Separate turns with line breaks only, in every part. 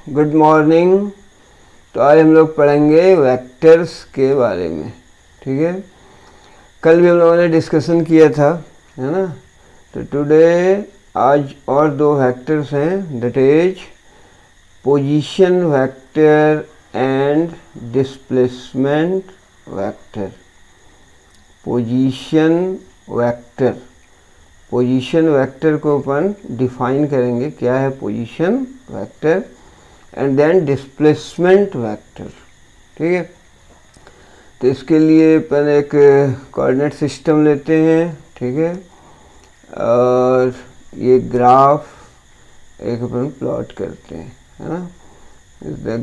Good morning. तो आज हम लोग पढ़ेंगे वेक्टर्स के बारे में। ठीक है, कल भी हम लोगों ने डिस्कशन किया था, है ना। तो टुडे आज और दो वेक्टर्स हैं, that is position vector and displacement vector. Position vector, position vector को अपन डिफाइन करेंगे, क्या है position vector, and then displacement vector. ठीक है, तो इसके लिए अपन एक कोऑर्डिनेट सिस्टम लेते हैं। ठीक है, और ये ग्राफ एक अपन प्लॉट करते हैं, है ना। द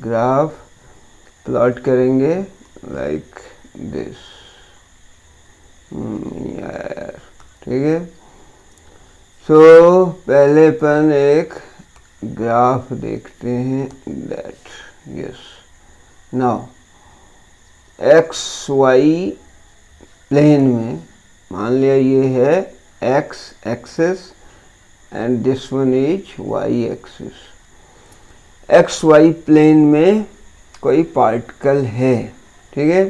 ग्राफ प्लॉट करेंगे लाइक दिस। यार ठीक है, सो पहले अपन एक ग्राफ देखते हैं, that yes now X Y plane में मान लिया ये है X axis and this one is Y axis. X Y plane में कोई पार्टिकल है, ठीक है।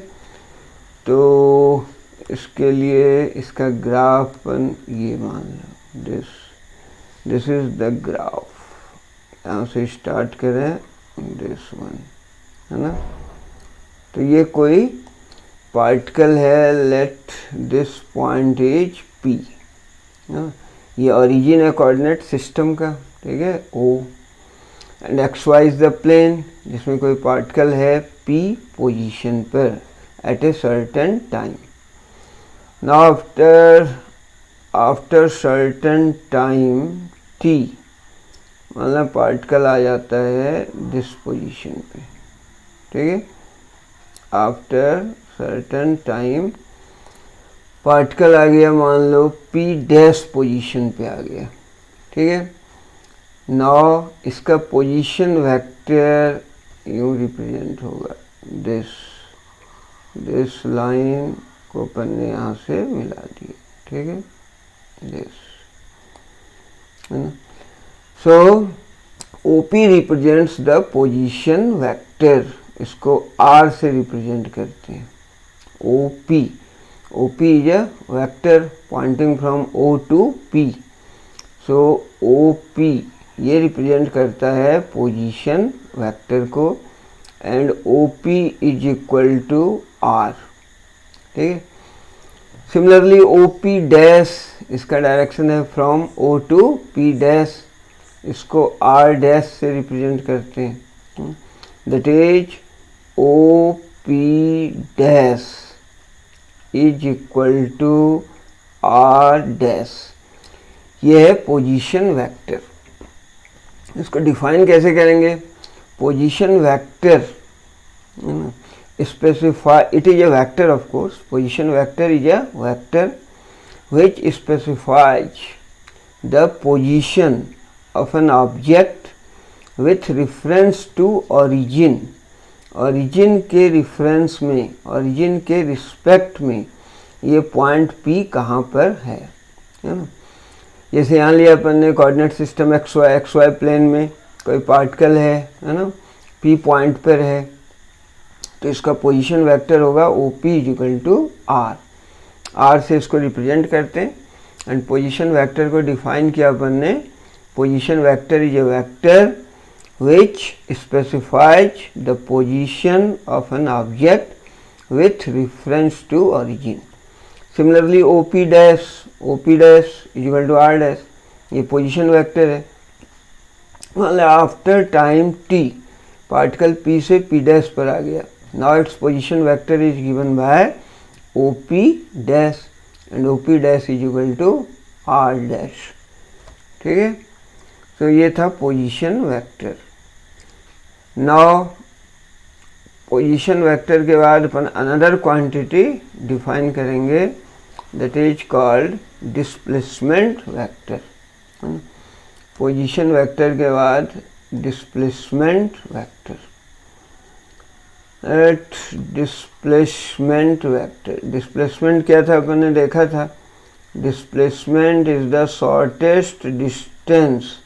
तो इसके लिए इसका ग्राफ अपन ये मान लो, दिस इज द ग्राफ। यहाँ से स्टार्ट करें, दिस वन, है ना। तो ये कोई पार्टिकल है, let this point is P. ये ओरिजिन है कोऑर्डिनेट सिस्टम का, ठीक है, O. And X Y is the plane जिसमें कोई पार्टिकल है पी पोजीशन पर at a certain time. Now after certain time T, मतलब पार्टिकल आ जाता है दिस पोजीशन पे, ठीक है। आफ्टर सर्टेन टाइम पार्टिकल आ गया, मान लो पी डैश पोजीशन पे आ गया, ठीक है। नाउ इसका पोजीशन वेक्टर यूँ रिप्रेजेंट होगा, दिस लाइन को अपन ने यहाँ से मिला दिया, ठीक है, दिस, है ना। So OP represents the position vector, इसको R से रिप्रेजेंट करते हैं। OP is a vector pointing from O to P। So OP ये रिप्रेजेंट करता है पोजीशन वेक्टर को, and OP is equal to R, ठीक है। सिमिलरली OP डैश, इसका डायरेक्शन है from O to P dash, इसको R डैश से रिप्रेजेंट करते हैं, that is OP dash is equal to R dash. ये है पोजीशन वेक्टर। इसको डिफाइन कैसे करेंगे? Position vector specify, it is a vector of course, position vector is a vector which specifies the position of an object with reference to origin। origin के reference में, origin के respect में ये point P कहाँ पर है ना। जैसे यहाँ लिया अपन ने coordinate system X Y plane में कोई पार्टिकल है ना, P पॉइंट पर है, तो इसका पोजीशन वेक्टर होगा OP is equal to R से इसको रिप्रेजेंट करते हैं। एंड पोजीशन वेक्टर को डिफाइन किया अपन ने, position vector is a vector which specifies the position of an object with reference to origin। Similarly OP dash is equal to R dash, ये position vector है। मतलब after time t particle P से P dash पर आ गया, now its position vector is given by OP dash, and OP dash is equal to R dash, ठीक है। तो ये था position vector. Now position vector के बाद अपन अनदर क्वांटिटी डिफाइन करेंगे, that is called displacement vector. Position vector के बाद displacement vector. Displacement vector, displacement क्या था अपन ने देखा था, displacement is the shortest distance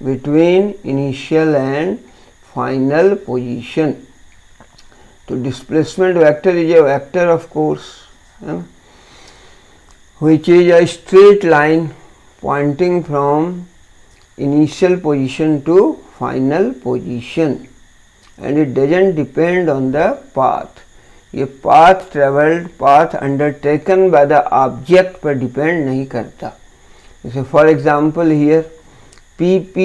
between initial and final position. तो displacement vector is a vector of course, which is a straight line pointing from initial position to final position, and it doesn't depend on the path. ये path traveled, path undertaken by the object पर depend नहीं करता. जैसे for example here PP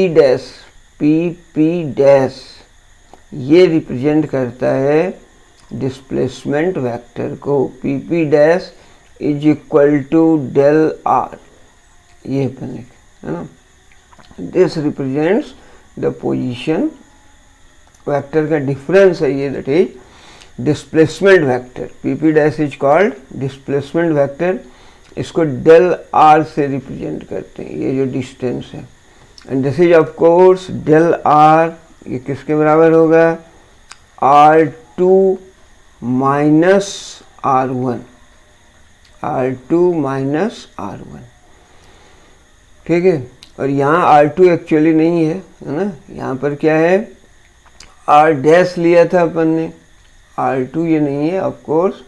dash ये represent करता है displacement vector को. PP dash is equal to del r, ये अपन लिखे है ना. This represents the position vector का डिफरेंस है ये, that is displacement vector. PP dash is called displacement vector. इसको del r से रिप्रेजेंट करते हैं, ये जो डिस्टेंस है. And this is of course del r, ये किसके बराबर होगा? R2 minus R1, R2 minus R1. ठीक है. और यहाँ R2 एक्चुअली नहीं है ना, यहाँ पर क्या है? R डैश लिया था अपन ने, R2 ये नहीं है, ऑफ कोर्स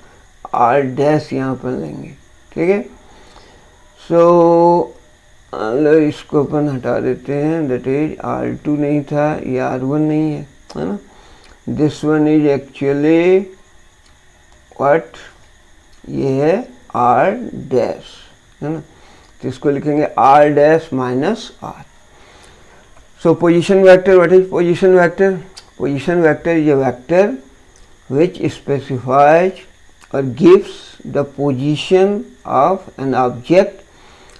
R डैश यहाँ पर लेंगे. ठीक है. सो इसको अपन हटा देते हैं, दैट इज R2 नहीं था, ये R1 नहीं है ना. This one is actually what, ये है R डैश है ना. तो इसको लिखेंगे R dash minus R. So position vector, what is position vector? Position vector is a vector which specifies or gives the position of an object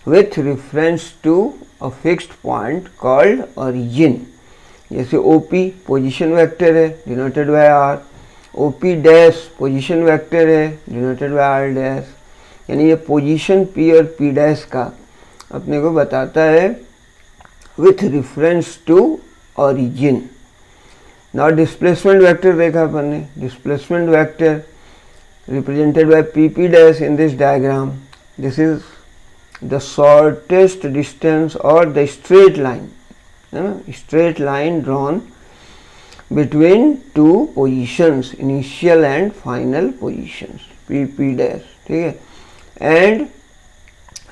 with reference to a fixed point called origin. जैसे OP position vector है denoted by R, OP dash position vector है denoted by R dash. यानी ये position P और P dash का अपने को बताता है with reference to origin. Now displacement vector देखा अपन ने. Displacement vector represented by PP dash in this diagram. This is the shortest distance or the straight line, straight line drawn between two positions, initial and final positions, PP dash. ठीक है. And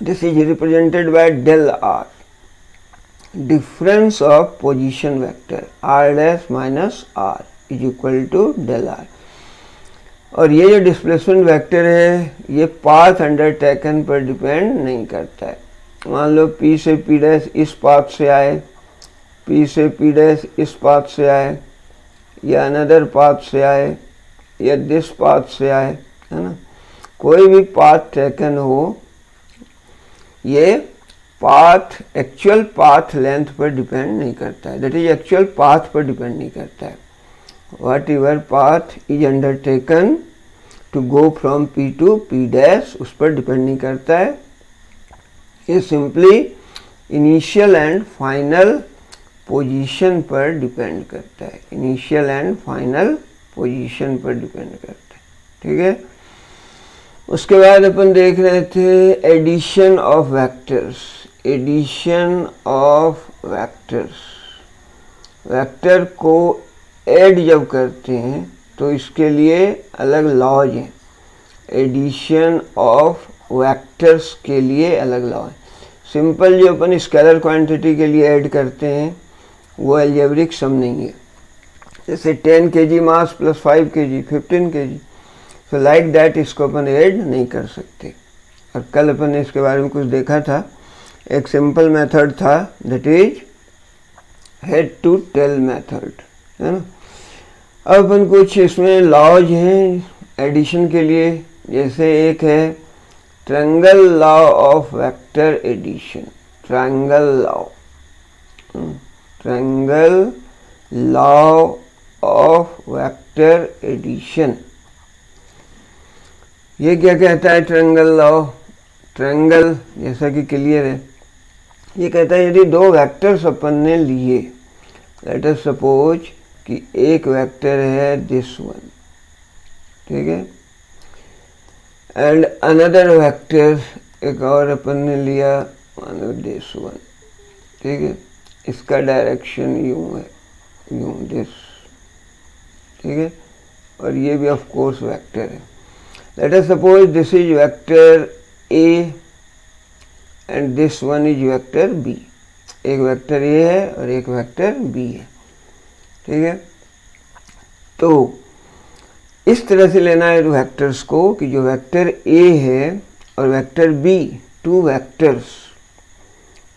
this is represented by del r, difference of position vector r dash minus r is equal to del r. और ये जो displacement vector है ये path undertaken पर depend नहीं करता है. मान लो P से P डैश इस पाथ से आए, P से P डैश इस पाथ से आए, या अनदर पाथ से आए, या दिस पाथ से आए, है ना. कोई भी पाथ टेकन हो, ये पाथ एक्चुअल पाथ लेंथ पर डिपेंड नहीं करता है. दैट इज एक्चुअल पाथ पर डिपेंड नहीं करता है. whatever path is undertaken to go from P to P dash उस पर डिपेंड नहीं करता है. ये simply initial and final position पर डिपेंड करता है. इनिशियल एंड फाइनल पोजीशन पर डिपेंड करता है. ठीक है. उसके बाद अपन देख रहे थे addition of vectors. Addition of vectors, vector को ऐड जब करते हैं तो इसके लिए अलग लॉज हैं. एडिशन ऑफ वेक्टर्स के लिए अलग लॉ है. सिंपल जो अपन स्केलर क्वांटिटी के लिए ऐड करते हैं वो अलजेब्रिक सम नहीं है. जैसे 10 kg mass plus 5 kg 15 kg, so like that इसको अपन ऐड नहीं कर सकते. और कल अपन ने इसके बारे में कुछ देखा था. एक सिंपल मेथड था, that is head to tail method, है ना. अब अपन कुछ इसमें लॉज हैं एडिशन के लिए. जैसे एक है triangle law of vector addition. Triangle law, triangle law of vector addition. ये क्या कहता है ट्रायंगल लॉ? ट्रायंगल जैसा कि क्लियर है, ये कहता है यदि दो वेक्टर्स अपन ने लिए, लेट अस सपोज कि एक वेक्टर है दिस वन, ठीक है, एंड अनदर वेक्टर एक और अपन ने लिया मानो दिस वन, ठीक है. इसका डायरेक्शन यूं है, यूं दिस, ठीक है, और ये भी ऑफ कोर्स वेक्टर है। Let us suppose this is vector A and this one is vector B. एक वेक्टर ए है और एक वेक्टर बी है, ठीक है। तो इस तरह से लेना है वेक्टर्स को कि जो वेक्टर ए है और वेक्टर बी, टू वेक्टर्स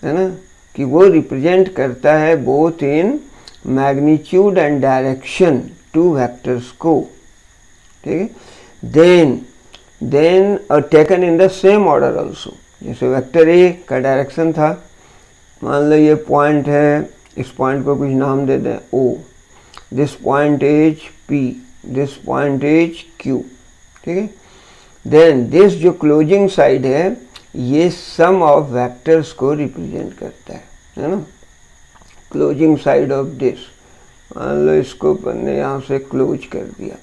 है ना, कि वो रिप्रेजेंट करता है both in magnitude and direction two vectors को, ठीक है। देन और taken in the same order also. जैसे वेक्टर ए का डायरेक्शन था, मान लो ये पॉइंट है, इस पॉइंट को कुछ नाम दे दें O, this point is P, this point is Q, ठीक है। देन दिस जो क्लोजिंग साइड है ये सम ऑफ वेक्टर्स को रिप्रेजेंट करता है ना, क्लोजिंग साइड ऑफ दिस। मान लो इसको अपन ने यहाँ से क्लोज कर दिया,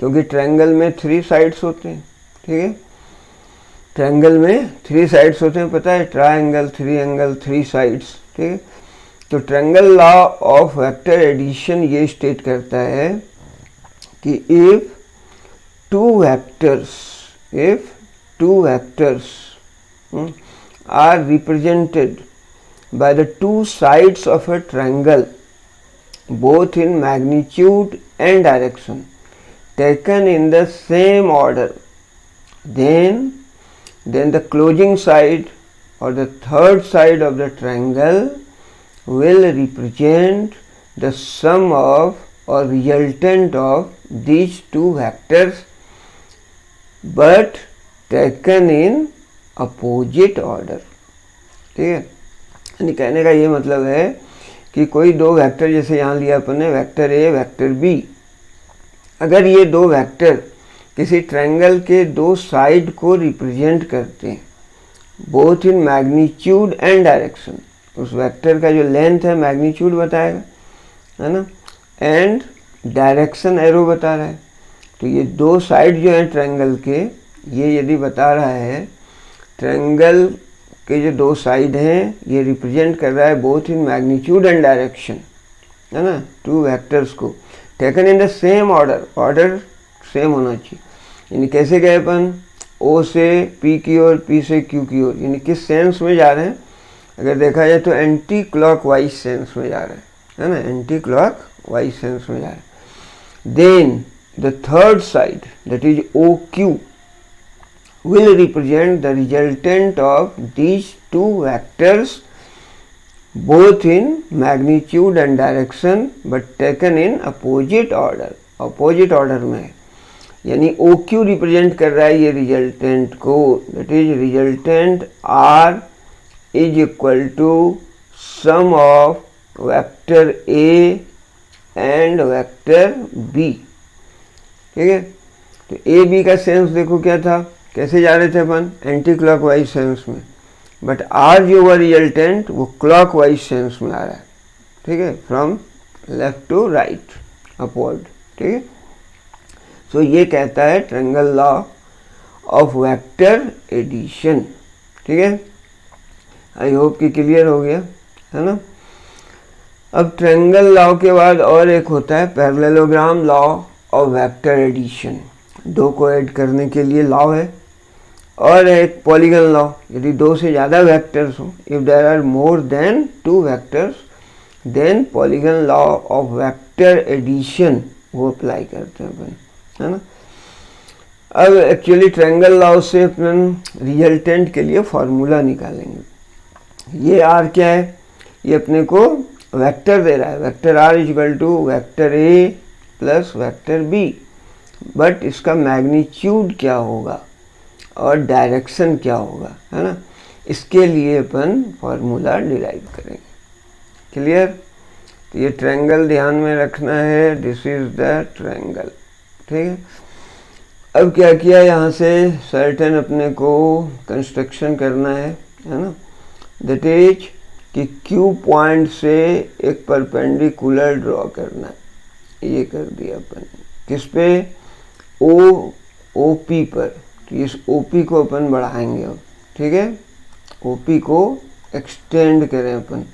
क्योंकि ट्रायंगल में 3 साइड्स होते हैं, ठीक है। ट्रायंगल में 3 साइड्स होते हैं, पता है, ट्रायंगल, 3 एंगल, 3 साइड्स, ठीक है। तो triangle law of vector addition ये स्टेट करता है कि if two vectors are represented by the two sides of a triangle both in magnitude and direction taken in the same order, then the closing side or the third side of the triangle will represent the sum of or resultant of these two vectors but taken in opposite order, ठीक है। यानी कहने का ये मतलब है कि कोई दो वेक्टर, जैसे यहाँ लिया अपन ने वेक्टर ए वेक्टर बी, अगर ये दो वेक्टर किसी ट्रायंगल के दो साइड को रिप्रेजेंट करते हैं both in magnitude and direction, उस वेक्टर का जो लेंथ है मैग्नीट्यूड बताएगा, है ना, एंड डायरेक्शन एरो बता रहा है। तो ये दो साइड जो है ट्रायंगल के, ये यदि बता रहा है ट्रायंगल के जो दो साइड हैं ये रिप्रेजेंट कर रहा है both in magnitude and direction, है ना, टू वेक्टर्स को taken in the same order, order same होना चाहिए। यानी कैसे गए अपन, ओ से पी की ओर, पी से क्यू की ओर, यानी किस सेंस में जा रहे हैं, अगर देखा जाए तो एंटी क्लॉक वाइज सेंस में जा रहे हैं, है ना, एंटी क्लॉक वाइज सेंस में जा रहे हैं। Then the third side that is O Q will represent the resultant of these two vectors both in magnitude and direction but taken in opposite order, opposite order में, यानी OQ represent कर रहा है ये रिजल्टेंट को, that is resultant R is equal to sum of vector A and vector B, ठीक है। तो A B का सेंस देखो क्या था, कैसे जा रहे थे अपन, एंटी क्लॉकवाइज सेंस में, बट आर जो हुआ रिजल्टेंट वो क्लॉकवाइज सेंस में आ रहा है, ठीक है, from left to right upward, ठीक है। सो ये कहता है triangle law of vector addition, ठीक है। आई होप कि क्लियर हो गया, है ना। अब ट्रायंगल लॉ के बाद और एक होता है parallelogram law of vector addition. दो को ऐड करने के लिए लॉ है, और एक पॉलीगन लॉ, यदि दो से ज़्यादा वेक्टर्स हो, if there are more than 2 vectors, then polygon law of vector addition वो अप्लाई करते हैं अपन, है ना। अब एक्चुअली ट्रायंगल लॉ से अपन रिजल्टेंट के लिए फॉर्मूला निकालेंगे। ये आर क्या है, ये अपने को वेक्टर दे रहा है, vector R is equal to vector A plus vector B, but इसका मैग्नीट्यूड क्या होगा और डायरेक्शन क्या होगा, है ना, इसके लिए अपन फॉर्मूला डिराइव करेंगे। क्लियर। तो ये ट्रायंगल ध्यान में रखना है, दिस इज द ट्रायंगल, ठीक है। अब क्या किया, यहाँ से सर्टेन अपने को कंस्ट्रक्शन करना है ना, दैट इज कि क्यू पॉइंट से एक परपेंडिकुलर ड्रॉ करना है। ये कर दिया अपन, किस पे, ओ पी पर। तो इस ओपी को अपन बढ़ाएंगे अब, ठीक है, ओपी को एक्सटेंड करें अपन,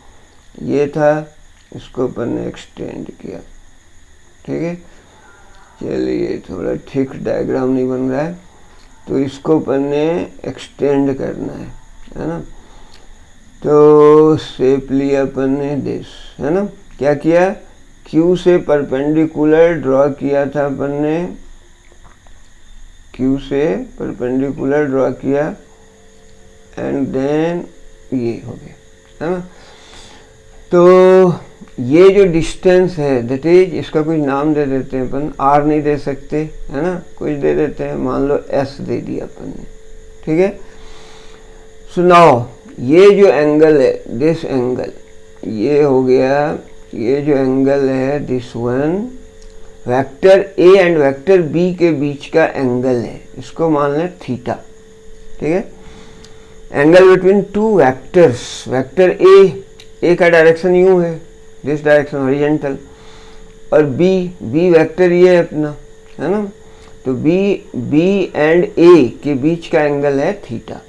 ये था, इसको अपन ने एक्सटेंड किया। ठीक है, चलिए थोड़ा ठीक डायग्राम नहीं बन रहा है, तो इसको अपन ने एक्सटेंड करना है ना। तो शेप लिया अपन ने दिस, है ना। क्या किया, क्यू से परपेंडिकुलर ड्रॉ किया था अपन ने, क्यू से परपेंडिकुलर ड्रॉ किया एंड देन ये हो गया, है ना। तो ये जो डिस्टेंस है दैट इज, इसका कुछ नाम दे देते हैं अपन, आर नहीं दे सकते, है ना, कुछ दे देते हैं, मान लो एस दे दिया अपन ने। ठीक है, सो नाउ ये जो एंगल है, दिस एंगल, ये हो गया, ये जो एंगल है this one, vector A and vector B के बीच का एंगल है, इसको मान लें थीटा। ठीक है, angle between two vectors, vector A का डायरेक्शन यूं है, दिस डायरेक्शन हॉरिजॉन्टल, और बी वेक्टर ये है अपना, है ना। तो बी एंड ए के बीच का एंगल है थीटा।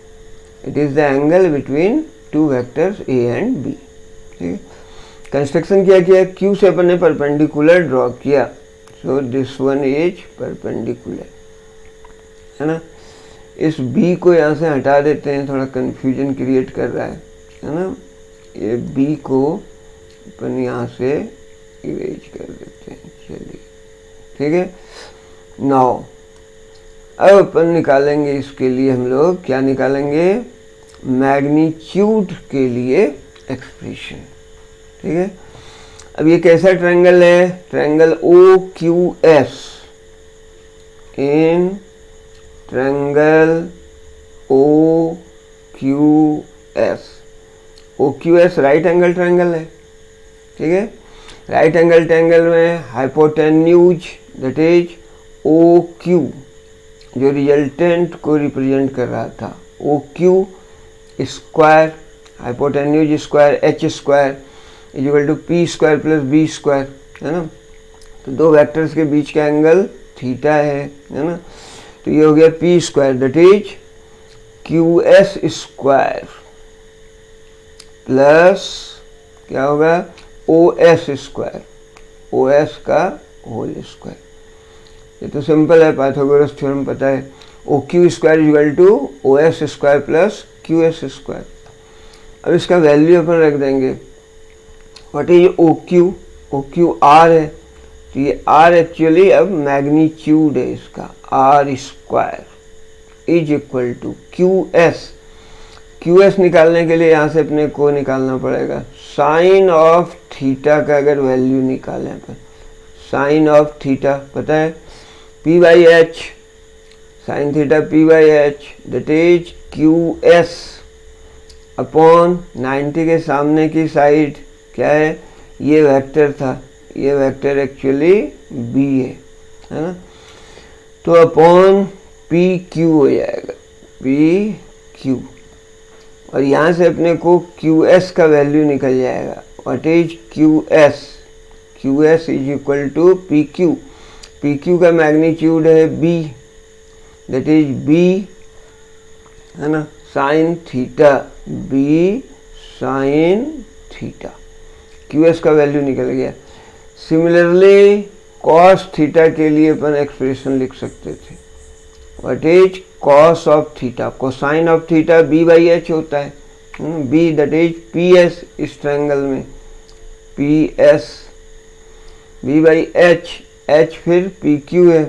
It is the angle between two vectors A and B. ठीक है, कंस्ट्रक्शन क्या किया, क्यू से अपन ने परपेंडिकुलर ड्रॉ किया, सो दिस वन इज परपेंडिकुलर, है ना। इस बी को यहाँ से हटा देते हैं, थोड़ा कंफ्यूजन क्रिएट कर रहा है ना। ये बी को अपन यहाँ से इरेज कर देते हैं, चलिए। ठीक है, नाउ अब अपन निकालेंगे इसके लिए, हम लोग क्या निकालेंगे, मैग्नीट्यूड के लिए एक्सप्रेशन। ठीक है, अब ये कैसा ट्रायंगल है, triangle O Q S, in triangle O Q S, O Q S right angle triangle है। ठीक है, राइट एंगल ट्रायंगल में hypotenuse that is O Q जो रिजल्टेंट को रिप्रेजेंट कर रहा था, O Q square, hypotenuse square H square is equal to P square plus B square, है ना। तो दो वेक्टर्स के बीच का एंगल थीटा है ना। तो ये हो गया P square that is Q S square plus क्या होगा, O S square, O S का होल स्क्वायर। ये तो सिंपल है, पाइथागोरस थ्योरम पता है, O Q square is equal to O S square plus Q S square. अब इसका वैल्यू अपन रख देंगे, what is O Q R है, तो ये आर एक्चुअली अब मैग्नीट्यूड है इसका, R square is equal to Q S निकालने के लिए यहाँ से अपने को निकालना पड़ेगा साइन ऑफ थीटा का, अगर वैल्यू निकालें अपन, साइन ऑफ थीटा पता है P by H, sine theta P by H that is Q S upon 90 के सामने की साइड क्या है, ये वेक्टर था, ये वेक्टर एक्चुअली बी है ना। तो अपॉन पी क्यू हो जाएगा, पी क्यू, और यहाँ से अपने को क्यू एस का वैल्यू निकल जाएगा, what is Q S is equal to P Q का मैग्नीट्यूड है बी दैट इज बी, है ना, sine theta, B sine theta, Q S का वैल्यू निकल गया। सिमिलरली कॉस थीटा के लिए अपन एक्सप्रेशन लिख सकते थे, what is cos of theta, cosine of theta B by H होता है, B that is P S, इस ट्रायंगल में P S, B by H, H फिर पी क्यू है,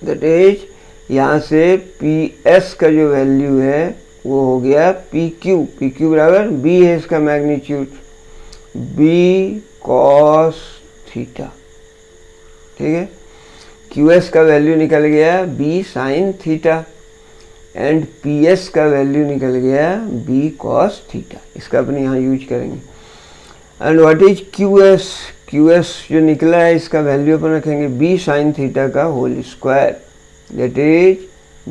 दैट इज यहाँ से पी एस का जो वैल्यू है वो हो गया पी क्यू बराबर बी है इसका मैग्नीट्यूड, बी कॉस थीटा। ठीक है, क्यू एस का वैल्यू निकल गया B sine theta and P S का वैल्यू निकल गया बी कॉस थीटा, इसका अपन यहाँ यूज करेंगे। And what is Q S जो निकला है इसका वैल्यू अपन रखेंगे बी साइन थीटा का whole square that is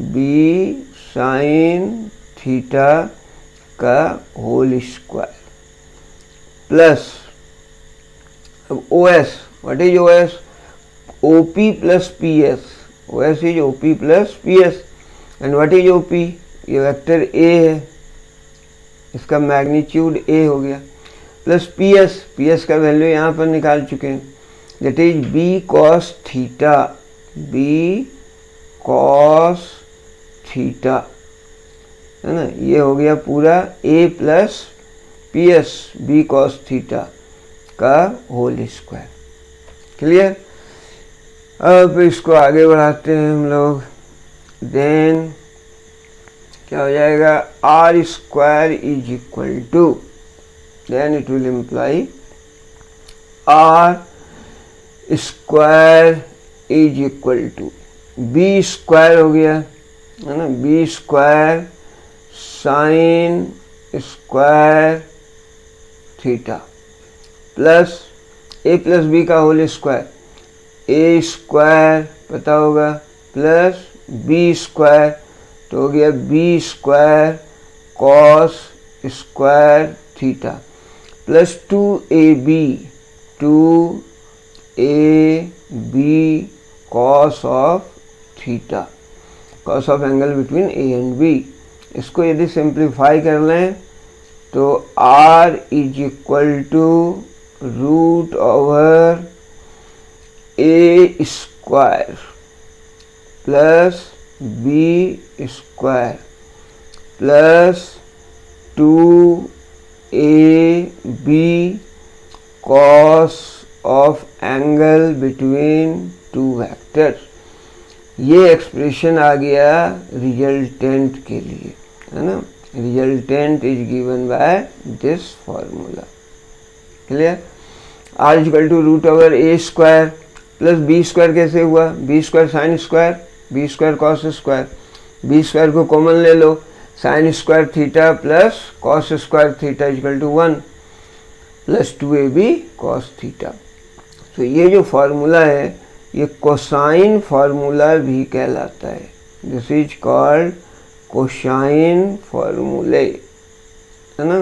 B sine theta का होल स्क्वायर प्लस, अब O S, what is O S, O P plus P S, O S is O P plus P S and what is O P, ये vector A है, इसका magnitude A हो गया, plus P S का value यहाँ पर निकाल चुके हैं, that is B cos theta, B cos theta, है ना। ये हो गया पूरा A plus P S B cos theta का होल स्क्वायर। क्लियर। अब इसको आगे बढ़ाते हैं हम लोग। देन क्या हो जाएगा, R square is equal to, then it will imply R square is equal to B square हो गया, है ना, B square sine square theta plus A plus B का होल स्क्वायर, ए स्क्वायर पता होगा प्लस बी स्क्वायर, तो हो गया B square cos square theta plus 2ab cos of theta, cos of angle between A and B. इसको यदि simplify कर लें तो r is equal to root over A square plus B square plus 2ab cos of angle between two vectors. ये expression आ गया resultant के लिए, है ना। Resultant is given by this formula. Clear. R equal to root over A square plus B square कैसे हुआ, B square sine square, B square cos square, B square को कॉमन ले लो, sine square theta plus cos square theta equal to 1 plus 2ab cos theta. तो ये जो formula है ये कोसाइन फार्मूला भी कहलाता है। दिस इज कॉल्ड कोसाइन फार्मूले, है ना,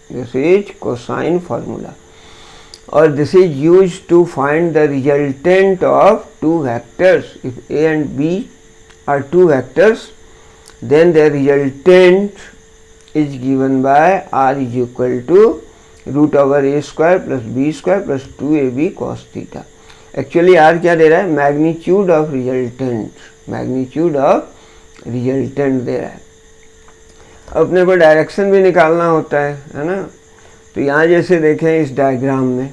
दिस इज कोसाइन फार्मूला। और this is used to find the resultant of two vectors. If a and b are two vectors, then their resultant is given by r is equal to root over a square plus b square plus 2ab cos theta. Actually r क्या दे रहा है, magnitude of resultant, magnitude of resultant दे रहा है। अपने को direction भी निकालना होता है ना। तो यहाँ जैसे देखें इस डायग्राम में,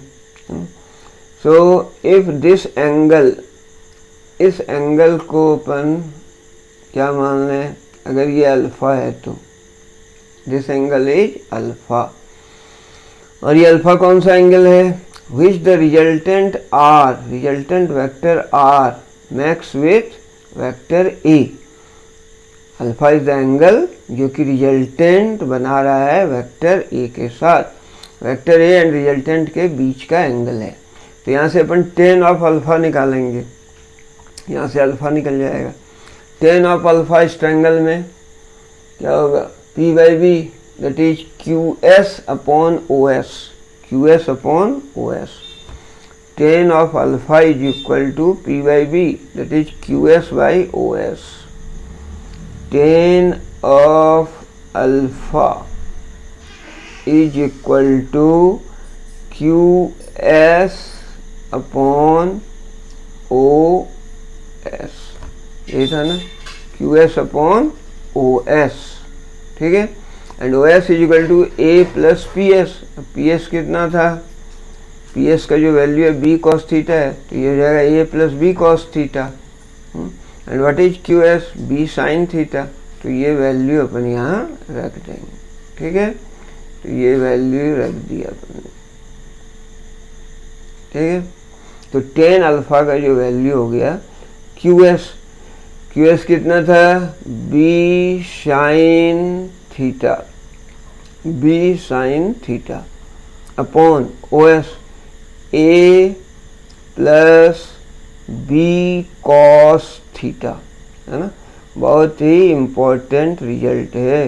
सो इफ दिस एंगल, इस एंगल को अपन क्या मान लें, अगर ये अल्फा है तो दिस एंगल इज अल्फा, और ये अल्फा कौन सा एंगल है, विच the resultant R, resultant vector R max with vector A. Alpha is the angle जो कि रिजल्टेंट बना रहा है वेक्टर ए के साथ, वेक्टर ए एंड रिजल्टेंट के बीच का एंगल है। तो यहाँ से अपन tan ऑफ अल्फा निकालेंगे, यहाँ से अल्फा निकल जाएगा। tan ऑफ अल्फा इस ट्रायंगल में क्या होगा, p by B that is QS upon OS, QS upon OS। tan of alpha is equal to p by B that is QS by OS। tan of alpha is equal to QS upon OS, ये था ना, QS upon OS, ठीक है। And OS is equal to A plus PS। PS कितना था, PS का जो value है B cos थीटा है, तो ये हो जाएगा A plus B cos theta. And what is QS, B sin theta. तो ये वैल्यू अपन यहाँ रख देंगे, ठीक है। तो ये वैल्यू रख दिया अपन ने, ठीक है। तो tan अल्फा का जो वैल्यू हो गया QS कितना था, B sin theta, B sin theta upon OS A plus B cos theta, है ना। बहुत ही इम्पोर्टेंट रिजल्ट है।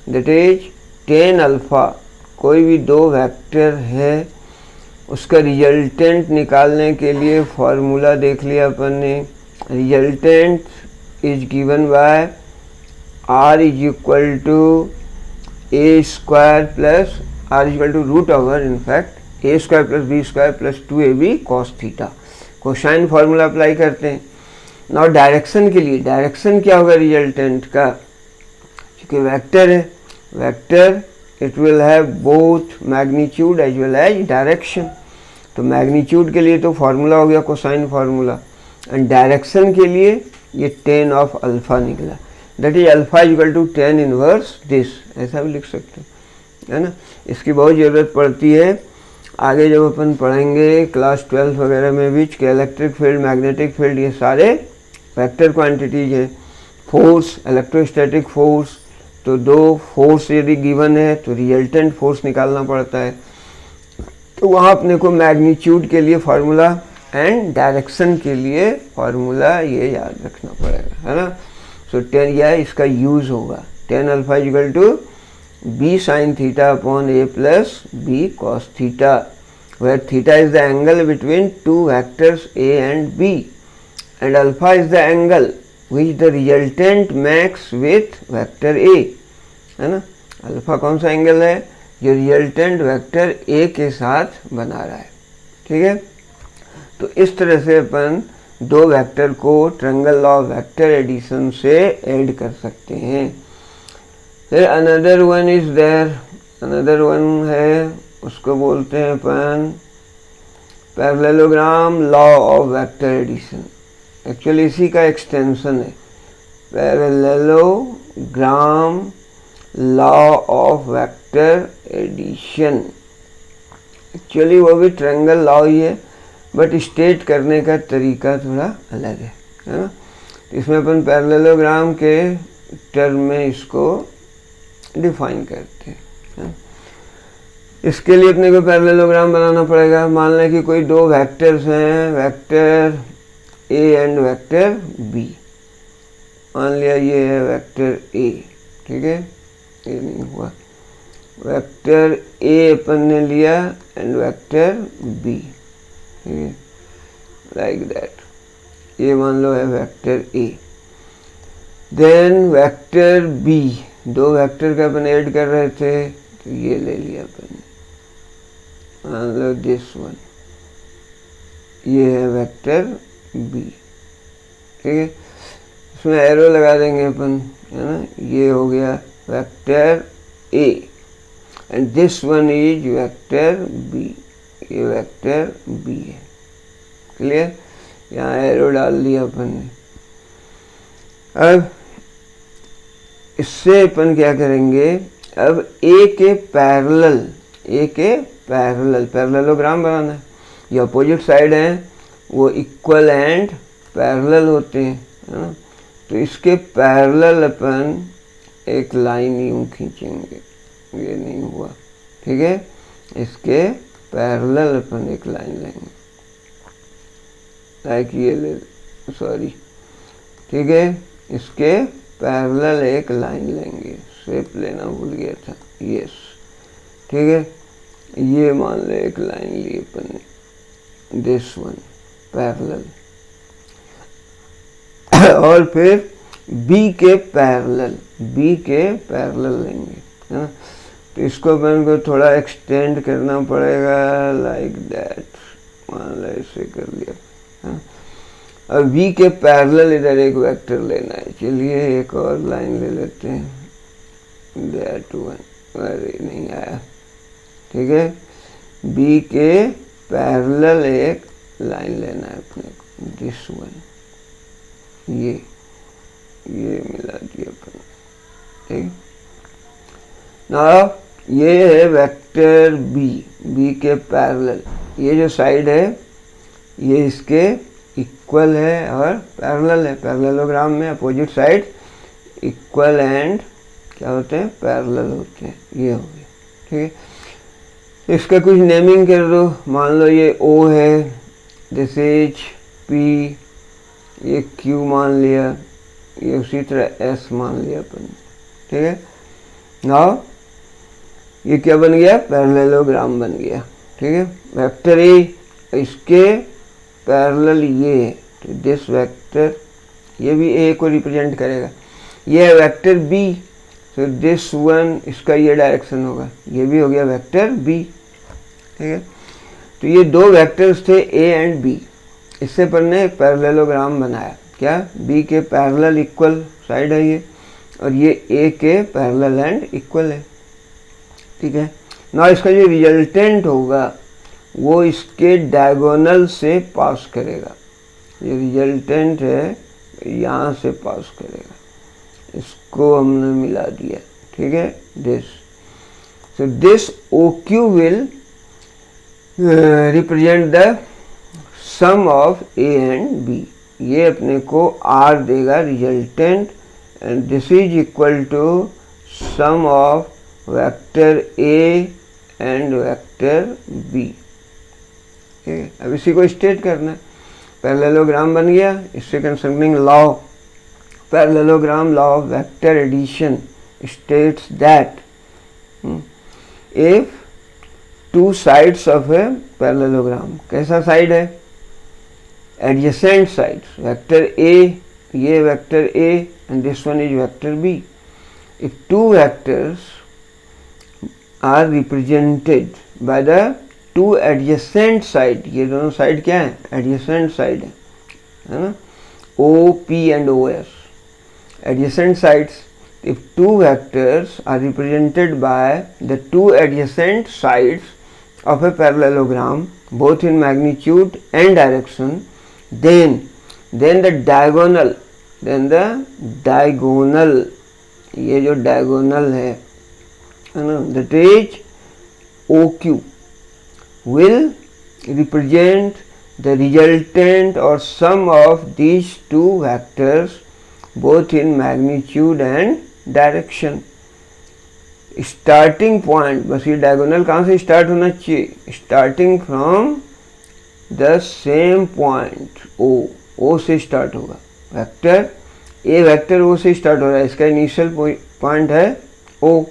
दैट इज tan अल्फा, कोई भी दो वेक्टर है उसका रिजल्टेंट निकालने के लिए फॉर्मूला देख लिया अपन ने। Resultant is given by r is equal to a square plus R equal to root over in fact A square plus B square plus 2ab cos theta. Cosine formula apply करते हैं। Now direction के लिए, direction क्या होगा resultant का, क्योंकि vector है, vector it will have both magnitude as well as direction. तो मैग्नीट्यूड के लिए तो फार्मूला हो गया कोसाइन फार्मूला, एंड डायरेक्शन के लिए ये tan ऑफ अल्फा निकला, that is alpha equal to tan inverse this, ऐसा भी लिख सकते हैं, है ना। इसकी बहुत ज़रूरत पड़ती है आगे जब अपन पढ़ेंगे क्लास 12 वगैरह में भी, कि इलेक्ट्रिक फील्ड, मैग्नेटिक फील्ड, ये सारे वेक्टर क्वांटिटीज हैं। फोर्स, इलेक्ट्रोस्टैटिक फोर्स, तो दो फोर्स यदि गिवन है तो रिजल्टेंट फोर्स निकालना पड़ता है, तो वहाँ अपने को मैग्नीट्यूड के लिए फार्मूला एंड डायरेक्शन के लिए फार्मूला ये याद रखना पड़ेगा, है ना। सो tan यह इसका यूज़ होगा, tan alpha equal to b sin theta upon a plus b cos theta, where theta is the angle between two vectors a and b, and alpha is the angle which the resultant makes with vector a, है ना। Alpha कौन सा angle है, जो resultant vector a के साथ बना रहा है, ठीक है। तो इस तरह से अपन दो वेक्टर को triangle law of vector addition से ऐड कर सकते हैं। फिर another one is there, another one है, उसको बोलते हैं अपन parallelogram law of vector addition. Actually इसी का एक्सटेंशन है parallelogram law of vector addition. Actually वो भी ट्रायंगल लॉ ही है, बट स्टेट करने का तरीका थोड़ा अलग है ना। इसमें अपन पैरेललोग्राम के टर्म में इसको डिफाइन करते हैं। इसके लिए अपने को पैरेललोग्राम बनाना पड़ेगा। मान लें कि कोई दो वेक्टर्स हैं, vector A and vector B. मान लिया ये है वेक्टर ए, ठीक है, ये नहीं हुआ, वेक्टर ए अपन ने लिया एंड वेक्टर बी, ठीक है, लाइक दैट। ये मान लो है vector A. Then vector B, दो वेक्टर का अपन ऐड कर रहे थे, तो ये ले लिया अपन, मान लो दिस वन, ये है वेक्टर बी, ठीक है। इसमें एरो लगा देंगे अपन, है ना। ये हो गया vector A and this one is vector B, ये वेक्टर बी है, क्लियर। यहाँ एरो डाल दिया अपन ने। अब इससे अपन क्या करेंगे, अब ए के पैरेलल, ए के पैरेलल पैरेललोग्राम बनाना है। ये अपोजिट साइड हैं, वो इक्वल एंड पैरेलल होते हैं, है ना। तो इसके पैरेलल अपन एक लाइन यूँ खींचेंगे, ये नहीं हुआ, ठीक है। इसके पैरेलल अपन एक लाइन लेंगे, लाइक ये ले, सॉरी, ठीक है। इसके पैरेलल एक लाइन लेंगे, शेप लेना भूल गया था, यस, ठीक है। ये मान लो एक लाइन ली अपन ने, दिस वन पैरेलल, और फिर बी के पैरेलल, बी के पैरेलल लेंगे, है ना। तो इसको अपन को थोड़ा एक्सटेंड करना पड़ेगा, लाइक दैट, मान लो ऐसे कर लिया, हाँ। अब v के पैरेलल इधर एक वेक्टर लेना है, चलिए एक और लाइन ले लेते हैं, दैट वन, अरे नहीं आया, ठीक है। b के पैरेलल एक लाइन लेना है अपने को, दिस वन, ये मिला दिया अपन, ठीक। ना ये है वेक्टर b के पैरेलल, ये जो साइड है ये इसके इक्वल है और पैरेलल है। पैरेललोग्राम में अपोजिट साइड इक्वल एंड क्या होते हैं, पैरेलल होते हैं, ये हो गया, ठीक है। इसका कुछ नेमिंग कर दो, मान लो ये O है, दिस इज P, ये Q मान लिया, ये उसी तरह S मान लिया अपन, ठीक है। नाउ ये क्या बन गया, पैरेललोग्राम बन गया, ठीक है। वेक्टर ए, इसके पैरेलल ये है, तो दिस वेक्टर, ये भी ए को रिप्रेजेंट करेगा। ये है vector B, so this one, इसका ये डायरेक्शन होगा, ये भी हो गया वेक्टर बी। ठीक है, तो ये दो वेक्टर्स थे ए एंड बी। इससे अपन ने एक पैरेललोग्राम बनाया, क्या, बी के पैरेलल इक्वल साइड है ये, और ये ए के पैरेलल एंड इक्वल है। ठीक है, ना इसका जो रिजल्टेंट होगा वो इसके डायगोनल से पास करेगा। ये रिजल्टेंट है यहाँ से पास करेगा, इसको हमने मिला दिया। ठीक है, this, so this O Q will represent the sum of A and B. ये अपने को आर देगा resultant, and this is equal to sum of vector A and vector B. ठीक है, अब इसी को स्टेट करना है। पैरेललोग्राम बन गया, इससे concerning law, parallelogram law of vector addition states that if two sides of a parallelogram, कैसा साइड है, adjacent sides, vector A, ये vector A and this one is vector B. If two vectors are represented by the two adjacent side, ये दोनों side क्या है, adjacent side है ना, O, P and OS, adjacent sides. If two vectors are represented by the two adjacent sides of a parallelogram, both in magnitude and direction, then the diagonal, ये जो diagonal है ना, that is OQ, will represent the resultant or sum of these two vectors both in magnitude and direction. Starting point, बस ये diagonal कहाँ से start होना चाहिए, starting from the same point O से स्टार्ट होगा। वेक्टर ए वेक्टर ओ से start हो रहा है, इसका इनिशियल पॉइंट है ओ,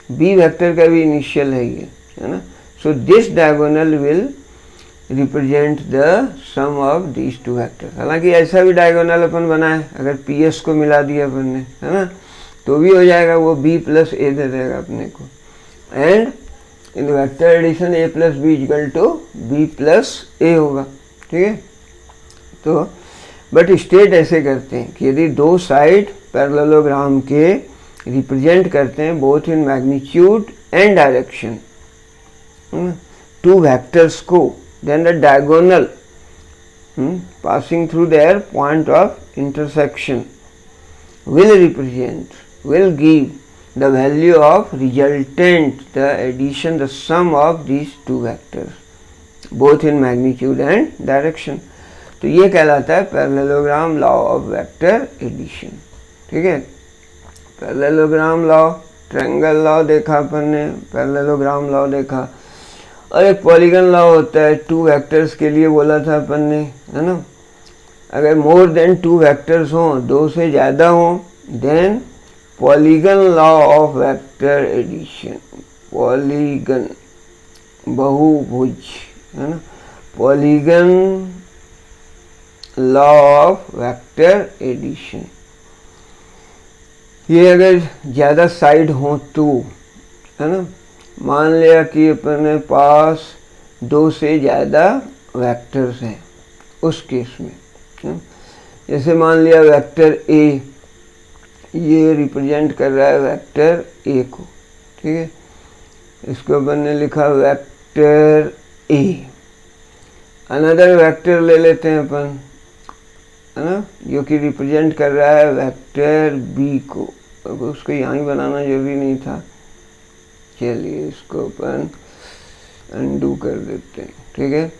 बी वेक्टर का भी इनिशियल है ये, है ना। So this diagonal will represent the sum of these two vector. हालांकि ऐसा भी डायगोनल अपन बनाए, अगर पी एस को मिला दिया अपन ने, है ना, तो भी हो जाएगा, वो b प्लस ए दे देगा अपने को। And in vector addition a plus B equal to b plus A होगा। ठीक है, तो बट स्टेट ऐसे करते हैं कि यदि दो साइड पैरेललोग्राम के रिप्रेजेंट करते हैं both in magnitude and direction two vectors को, then the diagonal passing through their point of intersection will give the value of resultant, the addition, the sum of these two vectors both in magnitude and direction. तो ये कहलाता है parallelogram law of vector addition. ठीक है, parallelogram law, triangle law देखा अपन ने, parallelogram law देखा, और एक पॉलीगन लॉ होता है टू वेक्टर्स के लिए, बोला था अपन ने, है ना। अगर मोर देन टू वेक्टर्स हों, दो से ज़्यादा हों, then polygon law of vector addition, polygon बहुभुज, है ना, polygon law of vector addition. ये अगर ज़्यादा साइड हो तो, है ना, मान लिया कि अपने पास दो से ज़्यादा वेक्टर्स हैं, उस केस में जैसे मान लिया वेक्टर ए, ये रिप्रेजेंट कर रहा है वेक्टर ए को। ठीक है, इसको अपन ने लिखा वेक्टर ए। अनदर वेक्टर ले लेते हैं अपन, है ना, जो कि रिप्रेजेंट कर रहा है वेक्टर बी को। उसको यहाँ ही बनाना जरूरी नहीं था, चलिए इसको अपन अनडू कर देते हैं। ठीक है,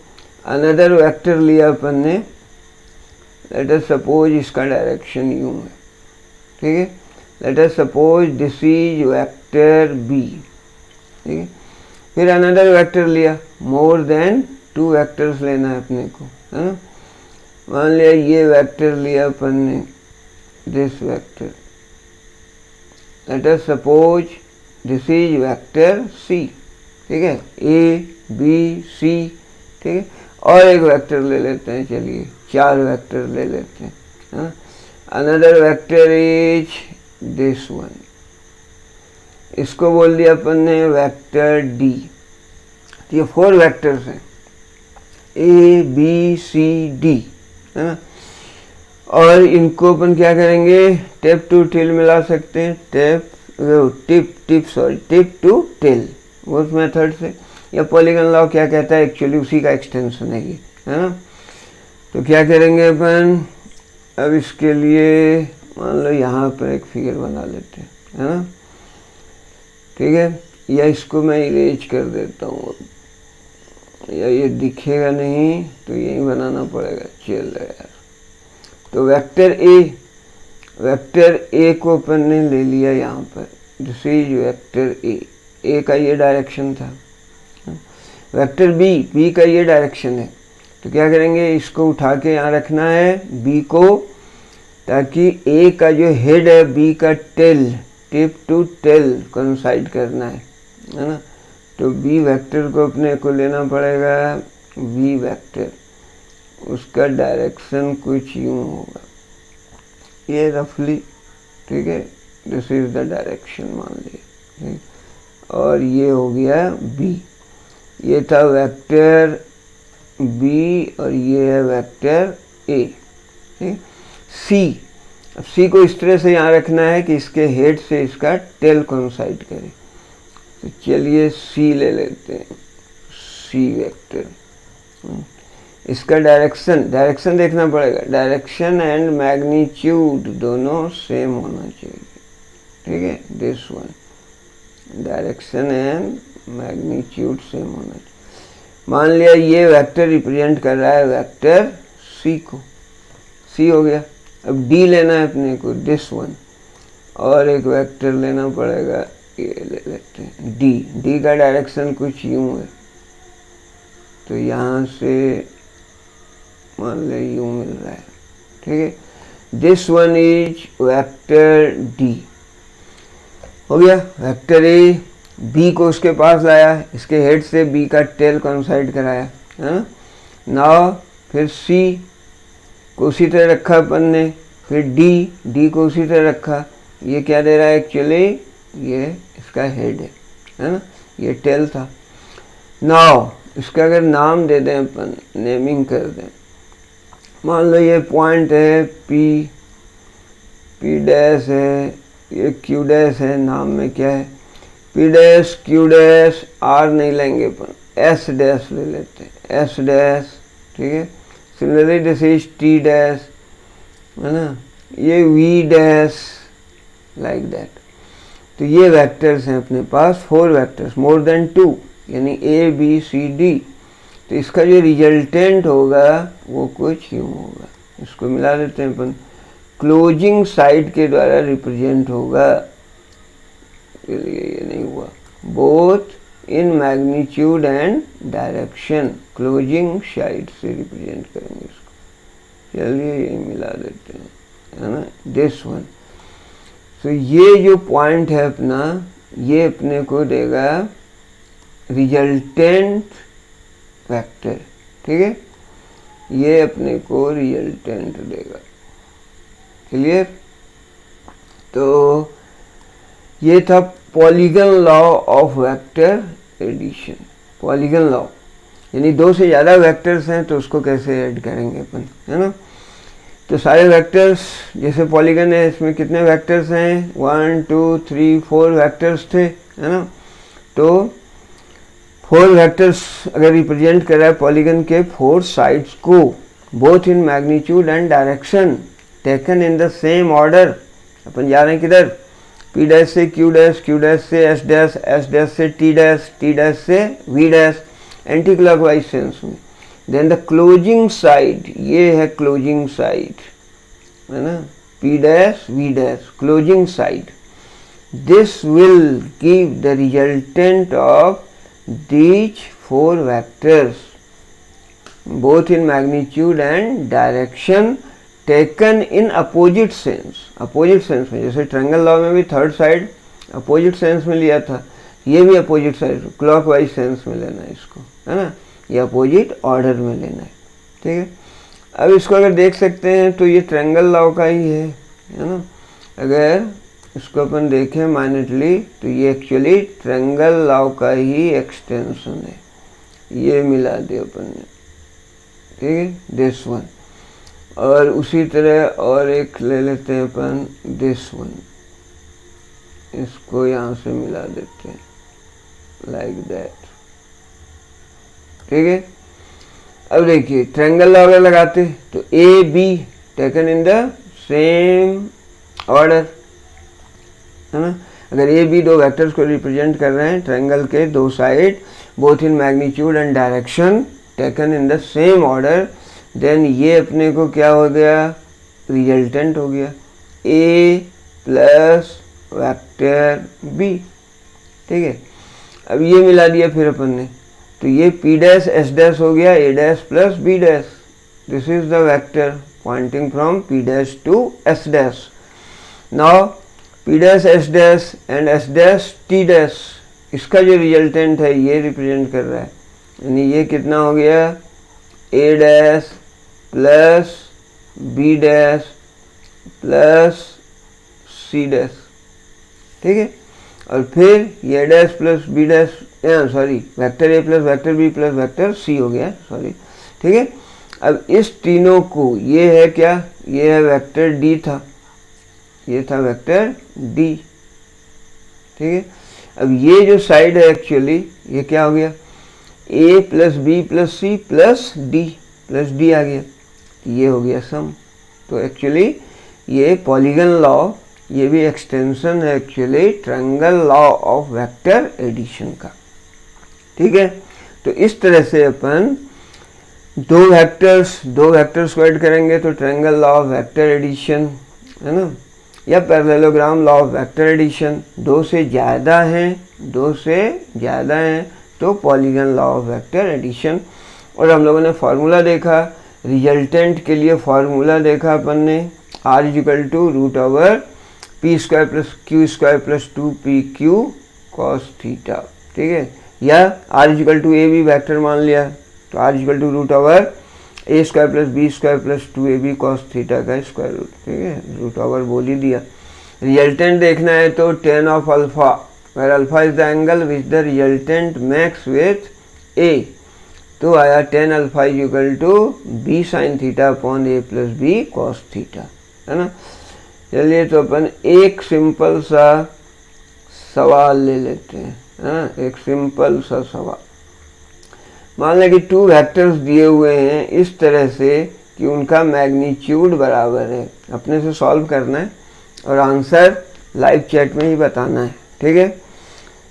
अनदर वेक्टर लिया अपन ने, लेट अस सपोज इसका डायरेक्शन यूं है। ठीक है, let us suppose this is vector B. ठीक है, फिर अनदर वेक्टर लिया, मोर देन टू वेक्टर्स लेना है अपने को, है ना। मान लिया ये वेक्टर लिया अपन ने, this vector, let us suppose this is vector C. ठीक है, ए बी सी। ठीक है, और एक वेक्टर ले लेते हैं, चलिए चार वेक्टर ले लेते हैं। Another vector is this one, इसको बोल दिया अपन ने वेक्टर डी। तो ये 4 वेक्टर्स हैं, ए बी सी डी, है ना। और इनको अपन क्या करेंगे, टिप टू टेल मिला सकते हैं, टिप टू टेल उस मेथड से। या पॉलीगन लॉ क्या कहता है, एक्चुअली उसी का एक्सटेंशन है ये, है ना। तो क्या करेंगे अपन, अब इसके लिए मान लो यहाँ पर एक फिगर बना लेते हैं, है ना, ठीक है। या इसको मैं इरेज कर देता हूँ, या ये दिखेगा नहीं तो यही बनाना पड़ेगा, चल यार। तो वेक्टर ए को अपन ने ले लिया यहाँ पर, दिस इज वेक्टर ए का ये डायरेक्शन था। वेक्टर बी का ये डायरेक्शन है। तो क्या करेंगे, इसको उठा के यहाँ रखना है बी को, ताकि ए का जो हेड है बी का tail, tip to tail coincide करना है ना। तो बी वेक्टर को अपने को लेना पड़ेगा, बी वेक्टर, उसका डायरेक्शन कुछ यूँ होगा, ये रफली, ठीक है, दिस इज द डायरेक्शन मान लीजिए। और ये हो गया बी, ये था वेक्टर बी और ये है वेक्टर ए, ठीक। सी, अब सी को इस तरह से यहाँ रखना है कि इसके हेड से इसका टेल कोइंसाइड करे। तो चलिए सी ले लेते हैं, सी वेक्टर। इसका डायरेक्शन देखना पड़ेगा, डायरेक्शन एंड मैग्नीट्यूड दोनों सेम होना चाहिए, ठीक है। This one, direction and magnitude same होना चाहिए। मान लिया ये वेक्टर रिप्रेजेंट कर रहा है वेक्टर सी को, सी हो गया। अब डी लेना है अपने को, दिस वन, और एक वेक्टर लेना पड़ेगा, ये ले लेते हैं डी का डायरेक्शन कुछ यूं है। तो यहाँ से मान ले यूं मिल रहा है, ठीक है। This one is vector D, हो गया। वेक्टर ए बी को उसके पास लाया, इसके हेड से बी का टेल कोइंसाइड कराया, है ना। नाउ फिर सी को उसी तरह रखा अपन ने, फिर डी को उसी तरह रखा। ये क्या दे रहा है एक्चुअली, ये इसका हेड है ना, ये टेल था। नाउ इसका अगर नाम दे दें अपन, नेमिंग कर दें, मान लो ये पॉइंट है पी डैश है, ये क्यू डैश है, नाम में क्या है, P dash Q dash, R नहीं लेंगे अपन, एस डैश ले लेते हैं, एस डैश, ठीक है। Similarly this is T dash, है ना, ये वी डैश, लाइक दैट। तो ये वेक्टर्स हैं अपने पास, 4 वेक्टर्स, मोर देन 2, यानी ए बी सी डी। तो इसका जो रिजल्टेंट होगा वो कुछ यूँ होगा, इसको मिला देते हैं अपन, क्लोजिंग साइड के द्वारा रिप्रेजेंट होगा, ये नहीं हुआ, both in magnitude and direction, closing side से रिप्रेजेंट करेंगे इसको। चलिए ये मिला देते हैं, है ना, दिस वन। तो ये जो पॉइंट है अपना, ये अपने को देगा रिजल्टेंट वेक्टर, ठीक है, ये अपने को रिजल्टेंट देगा, क्लियर। तो ये था polygon law of vector addition. Polygon law यानी 2 से ज़्यादा वेक्टर्स हैं तो उसको कैसे ऐड करेंगे अपन, है ना। तो सारे वेक्टर्स, जैसे पॉलीगन है इसमें कितने वेक्टर्स हैं, 1 2 3 4 वेक्टर्स थे, है ना। तो 4 वेक्टर्स अगर रिप्रेजेंट कर रहा है पॉलीगन के 4 साइड्स को, both in magnitude and direction, taken in the same order. अपन जा रहे हैं किधर, पी डैश से क्यू डैश, क्यू डैश से एस डैश, एस डैश से टी डैश, टी डैश से V dash, anti clockwise sense में। देन द क्लोजिंग साइड, ये है क्लोजिंग साइड, है ना, P dash V dash, closing side. This will give the resultant of these 4 vectors both in magnitude and direction taken in opposite sense। Opposite sense में, जैसे triangle law में भी third side opposite sense में लिया था, ये भी opposite side clockwise sense में लेना है इसको, है ना, ये अपोजिट ऑर्डर में लेना है, ठीक है। अब इसको अगर देख सकते हैं तो ये ट्रायंगल लॉ का ही है ना। अगर इसको अपन देखें माइनटली तो ये एक्चुअली ट्रायंगल लॉ का ही एक्सटेंशन है, ये मिला दिया अपन ने, ठीक है, दिस वन। और उसी तरह और एक ले लेते हैं अपन, दिस वन, इसको यहाँ से मिला देते हैं लाइक दैट, ठीक है। अब देखिए ट्रायंगल लॉ अगर लगाते तो A B taken in the same order, है ना। अगर ए बी दो वेक्टर्स को रिप्रेजेंट कर रहे हैं, ट्रायंगल के दो side both in magnitude and direction taken in the same order, then ये अपने को क्या हो गया, रिजल्टेंट हो गया ए प्लस वेक्टर बी, ठीक है। अब ये मिला दिया फिर अपन ने, तो ये p डैश s डैश हो गया a dash plus b dash, this is the vector pointing from p dash to s dash. Now p dash s dash and s dash t dash, इसका जो रिजल्टेंट है ये represent कर रहा है, यानी ये कितना हो गया a dash plus b dash plus c dash, ठीक है। और फिर ये dash plus B dash, sorry vector A plus vector B plus vector C हो गया, सॉरी, ठीक है। अब इस तीनों को, ये है क्या, ये है वेक्टर डी था, ये था वेक्टर डी, ठीक है। अब ये जो साइड है एक्चुअली ये क्या हो गया, A plus B plus C plus D आ गया, ये हो गया सम। तो एक्चुअली ये पॉलीगन लॉ, ये भी एक्सटेंशन है actually triangle law of vector addition का, ठीक है। तो इस तरह से अपन दो वेक्टर्स को ऐड करेंगे तो triangle law of vector addition, है ना, या parallelogram law of vector addition. दो से ज़्यादा हैं तो polygon law of vector addition. और हम लोगों ने फार्मूला देखा, रिजल्टेंट के लिए फार्मूला देखा अपन ने, r equal to root over P square plus Q square plus 2pq cos theta, ठीक है। या r equal to A B vector मान लिया तो r equal to root over A square plus B square plus 2ab cos theta का square root, ठीक है, root over बोल ही दिया। रिजल्टेंट देखना है तो tan of alpha, where alpha is the angle which the resultant makes with a, तो आया tan alpha is equal to b sine theta upon a plus b cos theta, है ना। चलिए तो अपन एक सिंपल सा सवाल ले लेते हैं, हाँ, एक सिंपल सा सवाल। मान लें कि टू वेक्टर्स दिए हुए हैं इस तरह से कि उनका मैग्नीट्यूड बराबर है, अपने से सॉल्व करना है और आंसर लाइव चैट में ही बताना है, ठीक है।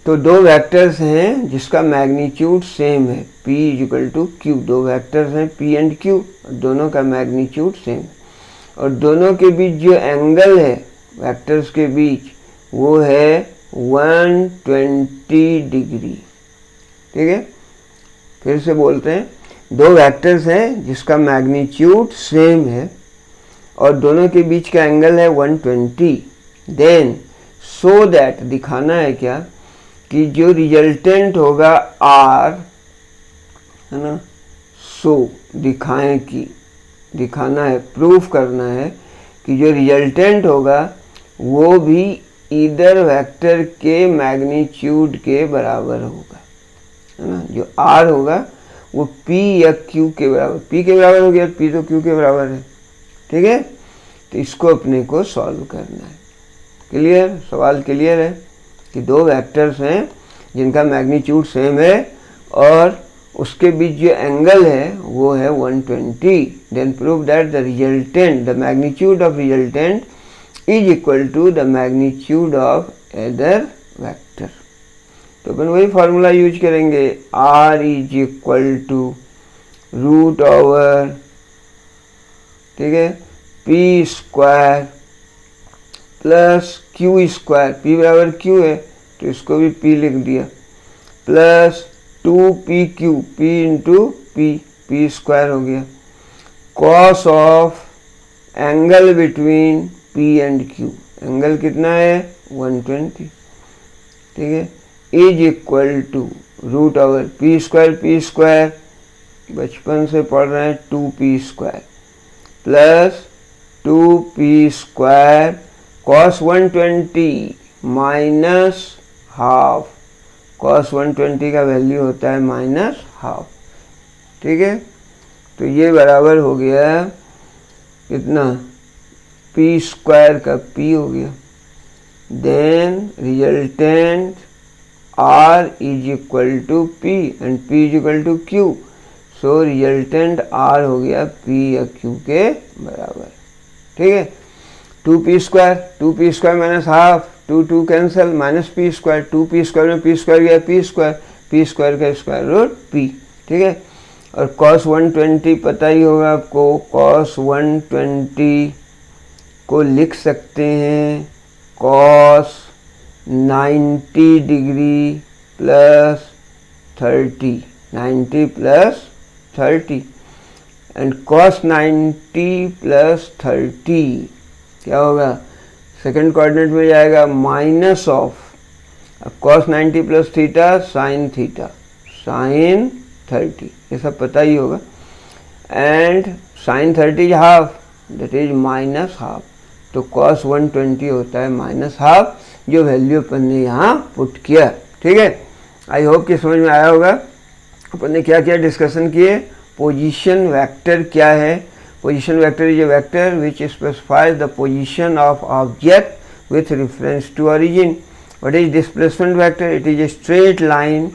तो दो वेक्टर्स हैं जिसका मैग्नीट्यूड सेम है, p इक्वल टू क्यू, दो वेक्टर्स हैं p एंड q, दोनों का मैग्नीट्यूड सेम है और दोनों के बीच जो एंगल है वेक्टर्स के बीच वो है 120 डिग्री, ठीक है। फिर से बोलते हैं, दो वेक्टर्स हैं जिसका मैग्नीट्यूड सेम है और दोनों के बीच का एंगल है 120, देन सो दैट, दिखाना है क्या कि जो रिजल्टेंट होगा r, है ना, सो दिखाएं कि, दिखाना है, प्रूफ करना है कि जो रिजल्टेंट होगा वो भी इधर वेक्टर के मैग्नीट्यूड के बराबर होगा, है ना। जो r होगा वो p या q के बराबर, p के बराबर हो गया, p तो q के बराबर है, ठीक है। तो इसको अपने को सॉल्व करना है। क्लियर, सवाल क्लियर है कि दो वेक्टर्स हैं जिनका मैग्नीट्यूड सेम है और उसके बीच जो एंगल है वो है 120, then prove that the resultant, the magnitude of resultant is equal to the magnitude of other vector. तो अपन वही फार्मूला यूज करेंगे, r is equal to root over, ठीक है, p square plus q square, p बराबर q है तो इसको भी p लिख दिया, plus 2pq, p into p square हो गया, cos of angle between p and q, angle कितना है 120, ठीक है, is equal to root over p square बचपन से पढ़ रहे हैं 2p square plus 2p square cos 120 minus half, cos 120 का वैल्यू होता है माइनस हाफ, ठीक है। तो ये बराबर हो गया कितना, पी स्क्वायर का पी हो गया, then resultant R is equal to P and P is equal to Q, so resultant R हो गया पी या क्यू के बराबर, ठीक है। 2p square minus half, 2 cancel, minus P square, 2p square में पी स्क्वायर गया पी स्क्वायर का स्क्वायर रूट पी, ठीक है। और cos 120 पता ही होगा आपको, cos 120 को लिख सकते हैं cos 90 degree plus 30, 90 plus 30 and cos 90 plus 30 क्या होगा, सेकंड कोऑर्डिनेट में जाएगा minus of cos 90 plus theta sine 30, ये सब पता ही होगा, and sine 30 half that is minus half, तो cos 120 होता है माइनस हाफ, जो वैल्यू अपन ने यहाँ पुट किया, ठीक है। आई होप कि समझ में आया होगा। अपन ने क्या क्या डिस्कशन किए, पोजीशन वेक्टर क्या है, position vector is a vector which specifies the position of object with reference to origin. What is displacement vector, it is a straight line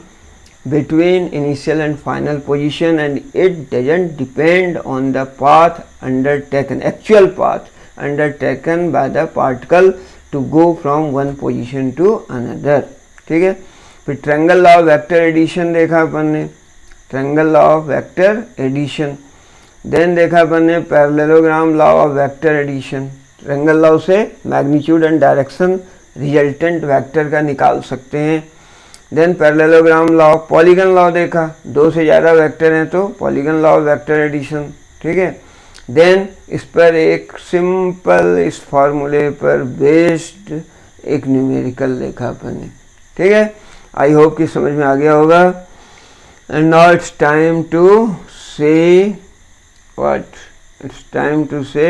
between initial and final position and it doesn't depend on the path undertaken, actual path undertaken by the particle to go from one position to another, ठीक है। फिर triangle law of vector addition देखा अपन ने, triangle law of vector addition, then देखा अपन ने parallelogram law of vector addition, triangle law से magnitude and direction resultant vector का निकाल सकते हैं। Then parallelogram law, polygon law देखा, 2 से ज़्यादा वेक्टर हैं तो polygon law of vector addition, ठीक है। देन इस पर एक सिंपल, इस फॉर्मूले पर बेस्ड एक न्यूमेरिकल देखा अपन ने, ठीक है। आई होप कि समझ में आ गया होगा। And now it's time to say what, it's time to से